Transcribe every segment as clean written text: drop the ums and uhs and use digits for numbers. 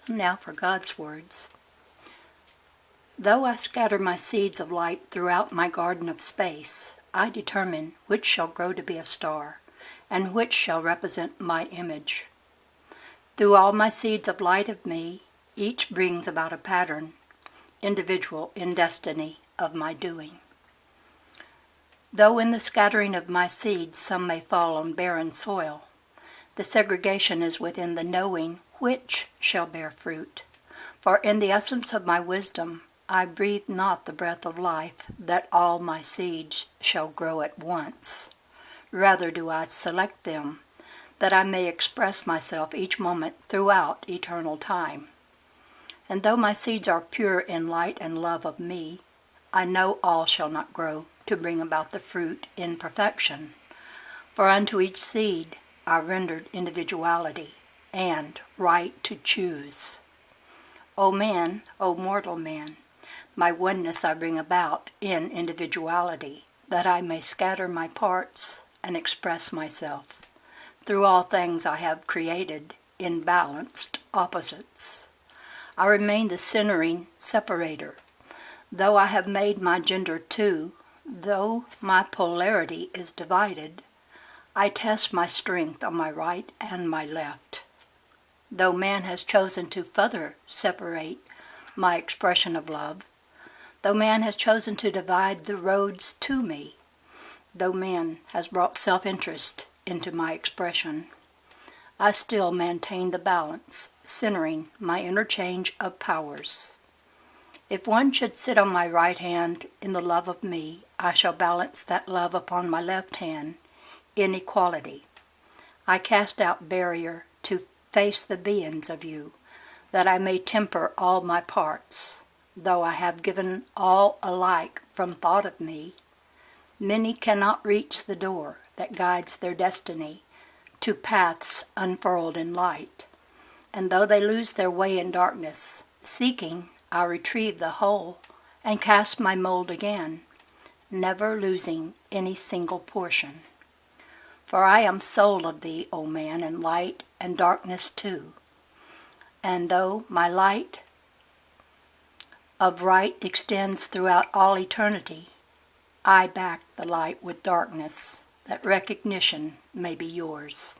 Now for God's words. Though I scatter my seeds of light throughout my garden of space, I determine which shall grow to be a star, and which shall represent my image. Through all my seeds of light of me, each brings about a pattern, individual in destiny of my doing. Though in the scattering of my seeds some may fall on barren soil, the segregation is within the knowing which shall bear fruit. For in the essence of my wisdom I breathe not the breath of life that all my seeds shall grow at once. Rather do I select them, that I may express myself each moment throughout eternal time. And though my seeds are pure in light and love of me, I know all shall not grow to bring about the fruit in perfection. For unto each seed I rendered individuality and right to choose. O man, O mortal man, my oneness I bring about in individuality, that I may scatter my parts and express myself. Through all things I have created in balanced opposites. I remain the centering separator. Though I have made my gender two, though my polarity is divided, I test my strength on my right and my left. Though man has chosen to further separate my expression of love, though man has chosen to divide the roads to me, though man has brought self-interest into my expression, I still maintain the balance, centering my interchange of powers. If one should sit on my right hand in the love of me, I shall balance that love upon my left hand in equality. I cast out barrier to face the beings of you, that I may temper all my parts. Though I have given all alike from thought of me, many cannot reach the door that guides their destiny to paths unfurled in light. And though they lose their way in darkness, seeking, I retrieve the whole and cast my mold again, never losing any single portion. For I am soul of thee, O man, and light and darkness too. And though my light of right extends throughout all eternity, I back the light with darkness, that recognition may be yours.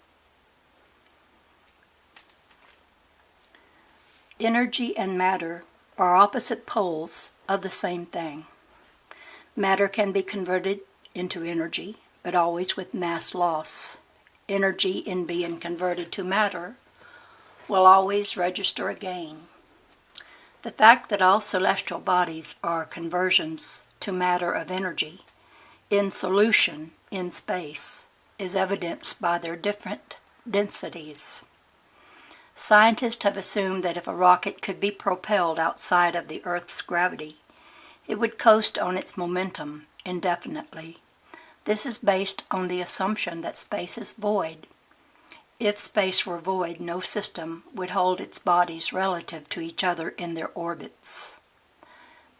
Energy and matter are opposite poles of the same thing. Matter can be converted into energy, but always with mass loss. Energy, in being converted to matter, will always register a gain. The fact that all celestial bodies are conversions to matter of energy in solution in space is evidenced by their different densities. Scientists have assumed that if a rocket could be propelled outside of the Earth's gravity, it would coast on its momentum indefinitely. This is based on the assumption that space is void. If space were void, no system would hold its bodies relative to each other in their orbits.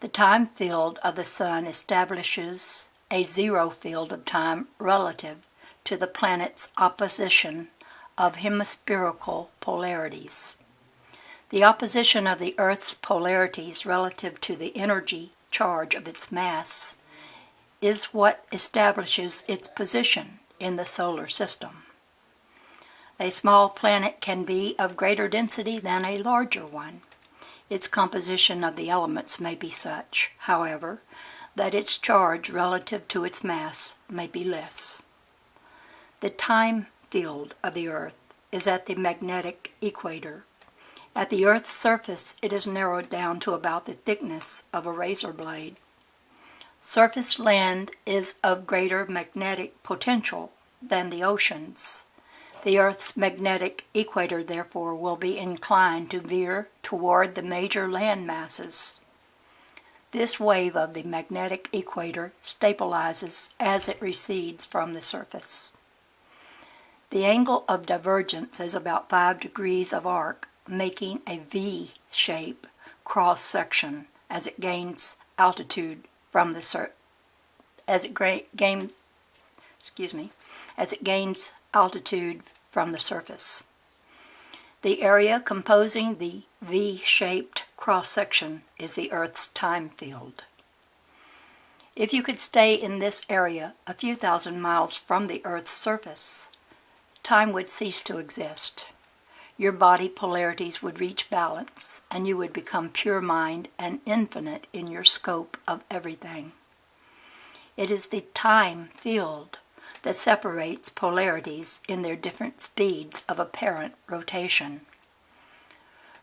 The time field of the Sun establishes a zero field of time relative to the planet's opposition of hemispherical polarities. The opposition of the Earth's polarities relative to the energy charge of its mass is what establishes its position in the solar system. A small planet can be of greater density than a larger one. Its composition of the elements may be such, however, that its charge relative to its mass may be less. The time field of the Earth is at the magnetic equator. At the Earth's surface, it is narrowed down to about the thickness of a razor blade. Surface land is of greater magnetic potential than the oceans. The Earth's magnetic equator, therefore, will be inclined to veer toward the major land masses. This wave of the magnetic equator stabilizes as it recedes from the surface. The angle of divergence is about 5 degrees of arc, making a V-shape cross-section as it gains altitude from the altitude from the surface. The area composing the V-shaped cross-section is the Earth's time field. If you could stay in this area a few thousand miles from the Earth's surface, time would cease to exist. Your body polarities would reach balance, and you would become pure mind and infinite in your scope of everything. It is the time field that separates polarities in their different speeds of apparent rotation.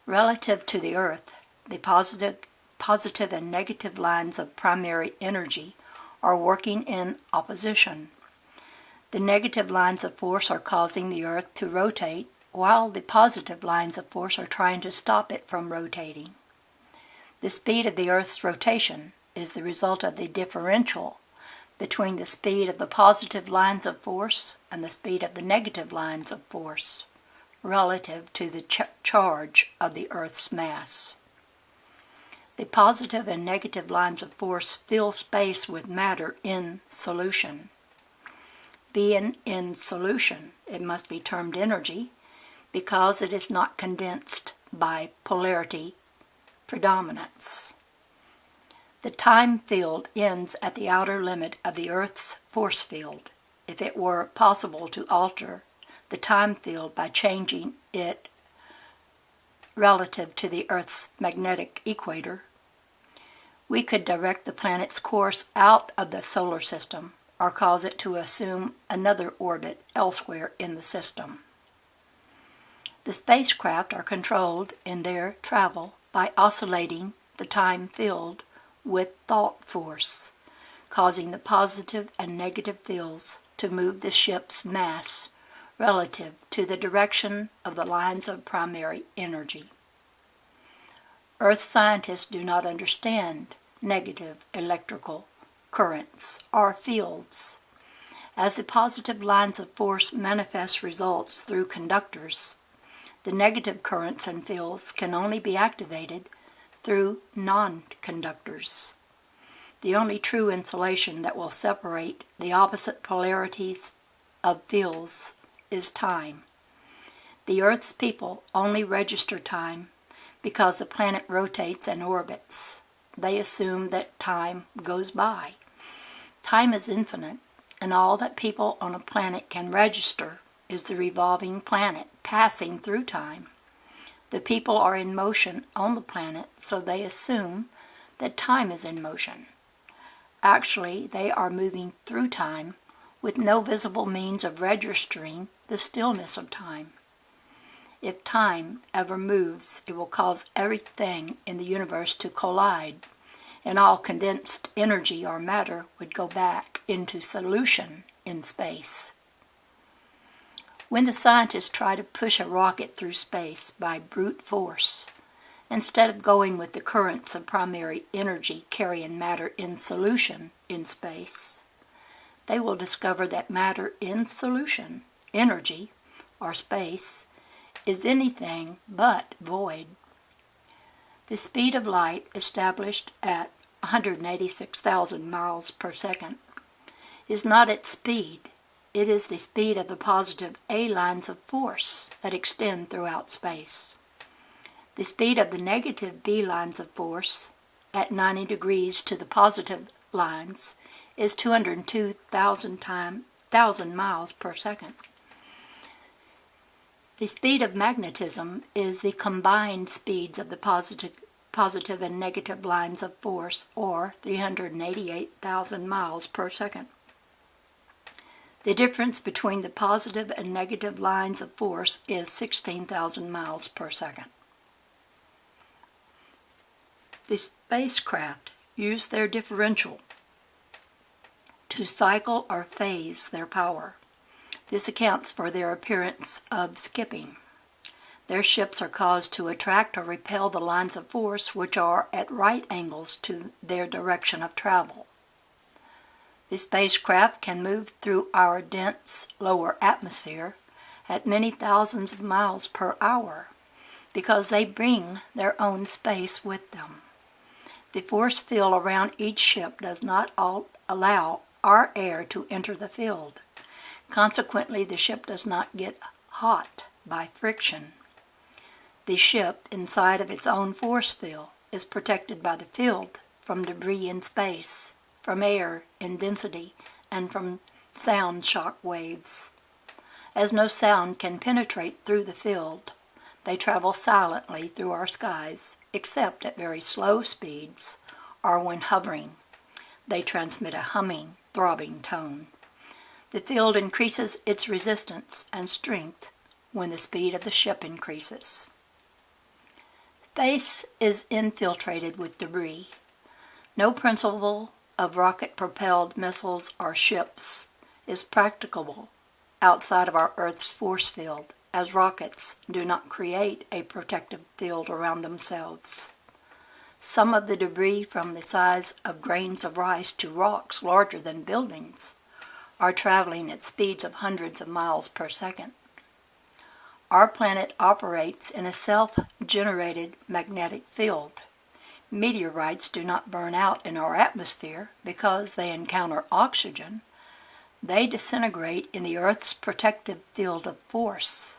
Relative to the Earth, the positive and negative lines of primary energy are working in opposition. The negative lines of force are causing the Earth to rotate, while the positive lines of force are trying to stop it from rotating. The speed of the Earth's rotation is the result of the differential between the speed of the positive lines of force and the speed of the negative lines of force relative to the charge of the Earth's mass. The positive and negative lines of force fill space with matter in solution. Being in solution, it must be termed energy because it is not condensed by polarity predominance. The time field ends at the outer limit of the Earth's force field. If it were possible to alter the time field by changing it relative to the Earth's magnetic equator, we could direct the planet's course out of the solar system or cause it to assume another orbit elsewhere in the system. The spacecraft are controlled in their travel by oscillating the time field with thought force, causing the positive and negative fields to move the ship's mass relative to the direction of the lines of primary energy. Earth scientists do not understand negative electrical currents or fields. As the positive lines of force manifest results through conductors, the negative currents and fields can only be activated through non-conductors. The only true insulation that will separate the opposite polarities of fields is time. The Earth's people only register time because the planet rotates and orbits. They assume that time goes by. Time is infinite, and all that people on a planet can register is the revolving planet passing through time. The people are in motion on the planet, so they assume that time is in motion. Actually, they are moving through time with no visible means of registering the stillness of time. If time ever moves, it will cause everything in the universe to collide, and all condensed energy or matter would go back into solution in space. When the scientists try to push a rocket through space by brute force, instead of going with the currents of primary energy carrying matter in solution in space, they will discover that matter in solution, energy, or space, is anything but void. The speed of light, established at 186,000 miles per second, is not its speed. It is the speed of the positive A lines of force that extend throughout space. The speed of the negative B lines of force at 90 degrees to the positive lines is 202,000 miles per second. The speed of magnetism is the combined speeds of the positive and negative lines of force, or 388,000 miles per second. The difference between the positive and negative lines of force is 16,000 miles per second. The spacecraft use their differential to cycle or phase their power. This accounts for their appearance of skipping. Their ships are caused to attract or repel the lines of force which are at right angles to their direction of travel. The spacecraft can move through our dense lower atmosphere at many thousands of miles per hour because they bring their own space with them. The force field around each ship does not allow our air to enter the field. Consequently, the ship does not get hot by friction. The ship, inside of its own force field, is protected by the field from debris in space, from air in density, and from sound shock waves. As no sound can penetrate through the field, they travel silently through our skies, except at very slow speeds or when hovering. They transmit a humming, throbbing tone. The field increases its resistance and strength when the speed of the ship increases. Space is infiltrated with debris. No principle of rocket-propelled missiles or ships is practicable outside of our Earth's force field, as rockets do not create a protective field around themselves. Some of the debris, from the size of grains of rice to rocks larger than buildings, are traveling at speeds of hundreds of miles per second. Our planet operates in a self-generated magnetic field. Meteorites do not burn out in our atmosphere because they encounter oxygen. They disintegrate in the Earth's protective field of force.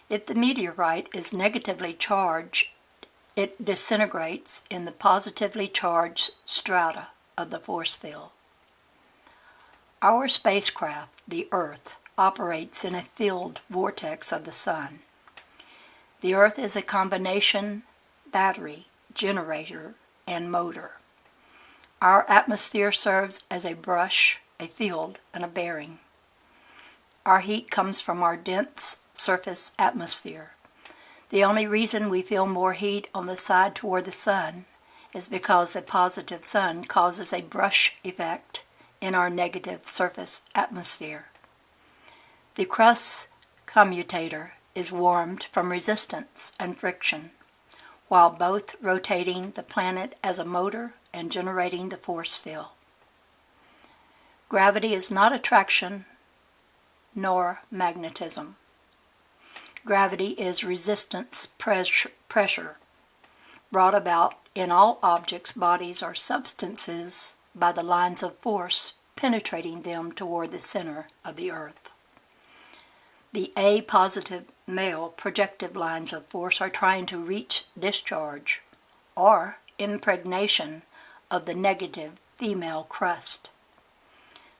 If the meteorite is negatively charged, it disintegrates in the positively charged strata of the force field. Our spacecraft, the Earth, operates in a field vortex of the Sun. The Earth is a combination battery, generator, and motor. Our atmosphere serves as a brush, a field, and a bearing. Our heat comes from our dense surface atmosphere. The only reason we feel more heat on the side toward the Sun is because the positive Sun causes a brush effect in our negative surface atmosphere. The crust commutator is warmed from resistance and friction, while both rotating the planet as a motor and generating the force field. Gravity is not attraction nor magnetism. Gravity is resistance pressure, brought about in all objects, bodies, or substances by the lines of force penetrating them toward the center of the Earth. The A-positive male projective lines of force are trying to reach discharge or impregnation of the negative female crust.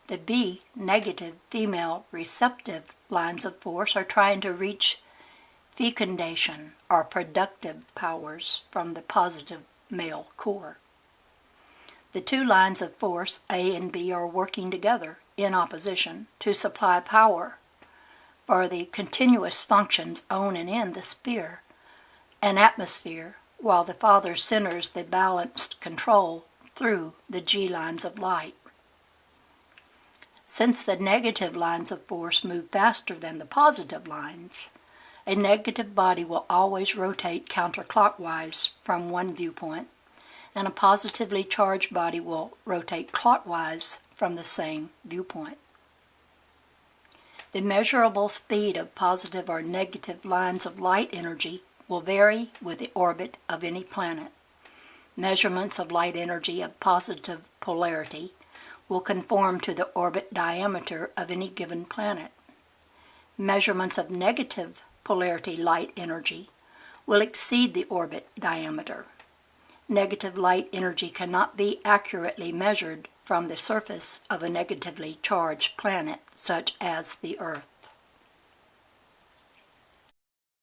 The B-negative female receptive lines of force are trying to reach fecundation or productive powers from the positive male core. The two lines of force, A and B, are working together in opposition to supply power for the continuous functions on and in the sphere and atmosphere, while the Father centers the balanced control through the G lines of light. Since the negative lines of force move faster than the positive lines, a negative body will always rotate counterclockwise from one viewpoint, and a positively charged body will rotate clockwise from the same viewpoint. The measurable speed of positive or negative lines of light energy will vary with the orbit of any planet. Measurements of light energy of positive polarity will conform to the orbit diameter of any given planet. Measurements of negative polarity light energy will exceed the orbit diameter. Negative light energy cannot be accurately measured from the surface of a negatively charged planet such as the Earth.